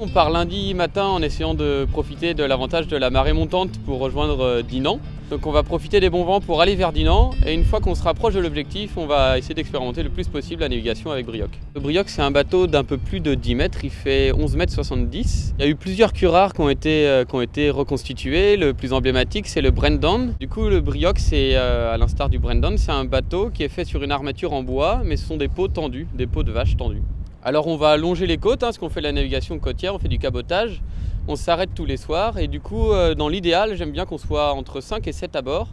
On part lundi matin en essayant de profiter de l'avantage de la marée montante pour rejoindre Dinan. Donc on va profiter des bons vents pour aller vers Dinan et une fois qu'on se rapproche de l'objectif, on va essayer d'expérimenter le plus possible la navigation avec Brioc. Le Brioc, c'est un bateau d'un peu plus de 10 mètres, il fait 11 mètres 70. Il y a eu plusieurs curars qui ont été reconstitués. Le plus emblématique, c'est le Brandon. Du coup, le Brioc, c'est à l'instar du Brandon, c'est un bateau qui est fait sur une armature en bois, mais ce sont des peaux tendues, des peaux de vache tendues. Alors on va longer les côtes, parce qu'on fait de la navigation côtière, on fait du cabotage. On s'arrête tous les soirs et du coup, dans l'idéal, j'aime bien qu'on soit entre 5 et 7 à bord.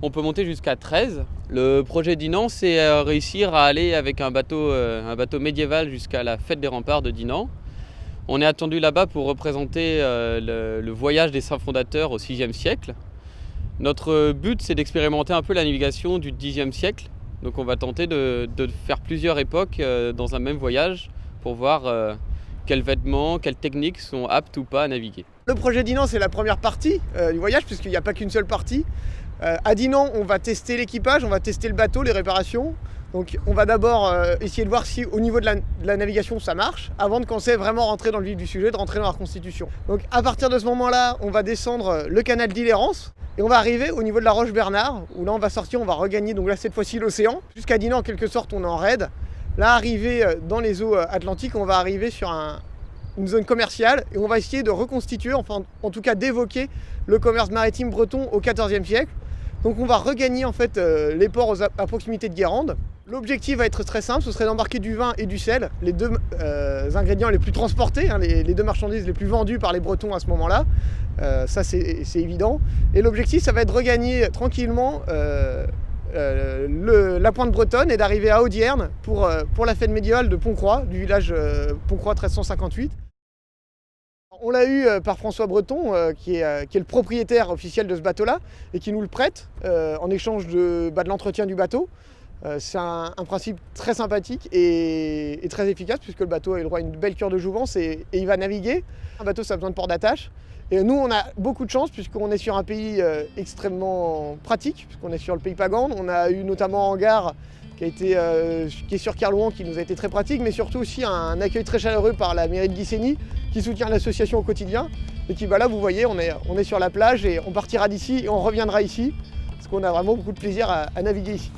On peut monter jusqu'à 13. Le projet Dinan, c'est réussir à aller avec un bateau médiéval jusqu'à la fête des remparts de Dinan. On est attendu là-bas pour représenter le voyage des saints fondateurs au 6e siècle. Notre but, c'est d'expérimenter un peu la navigation du 10e siècle. Donc on va tenter de faire plusieurs époques dans un même voyage pour voir quels vêtements, quelles techniques sont aptes ou pas à naviguer. Le projet Dinan, c'est la première partie du voyage puisqu'il n'y a pas qu'une seule partie. À Dinan, on va tester l'équipage, on va tester le bateau, les réparations. Donc on va d'abord essayer de voir si au niveau de la navigation ça marche, avant de commencer vraiment rentrer dans le vif du sujet, de rentrer dans la reconstitution. Donc à partir de ce moment-là, on va descendre le canal d'Illérance et on va arriver au niveau de la Roche Bernard, où là on va sortir, on va regagner donc là cette fois-ci l'océan. Jusqu'à Dinan en quelque sorte on est en raid. Là arrivé dans les eaux atlantiques, on va arriver sur une zone commerciale et on va essayer de reconstituer, enfin en tout cas d'évoquer le commerce maritime breton au XIVe siècle. Donc on va regagner en fait les ports à proximité de Guérande. L'objectif va être très simple, ce serait d'embarquer du vin et du sel, les deux ingrédients les plus transportés, les deux marchandises les plus vendues par les Bretons à ce moment-là. Ça c'est évident. Et l'objectif, ça va être de regagner tranquillement la pointe bretonne et d'arriver à Audierne pour la fête médiévale de Pont-Croix, du village Pont-Croix 1358. On l'a eu par François Breton, qui est le propriétaire officiel de ce bateau-là, et qui nous le prête en échange de l'entretien du bateau. C'est un principe très sympathique et très efficace, puisque le bateau a le droit à une belle cure de jouvence et il va naviguer. Un bateau, ça a besoin de port d'attache. Et nous, on a beaucoup de chance, puisqu'on est sur un pays extrêmement pratique, puisqu'on est sur le pays Pagande. On a eu notamment un hangar qui est sur Kerlouan, qui nous a été très pratique, mais surtout aussi un accueil très chaleureux par la mairie de Guissény, qui soutient l'association au quotidien. Et qui, là, vous voyez, on est sur la plage et on partira d'ici et on reviendra ici, parce qu'on a vraiment beaucoup de plaisir à naviguer ici.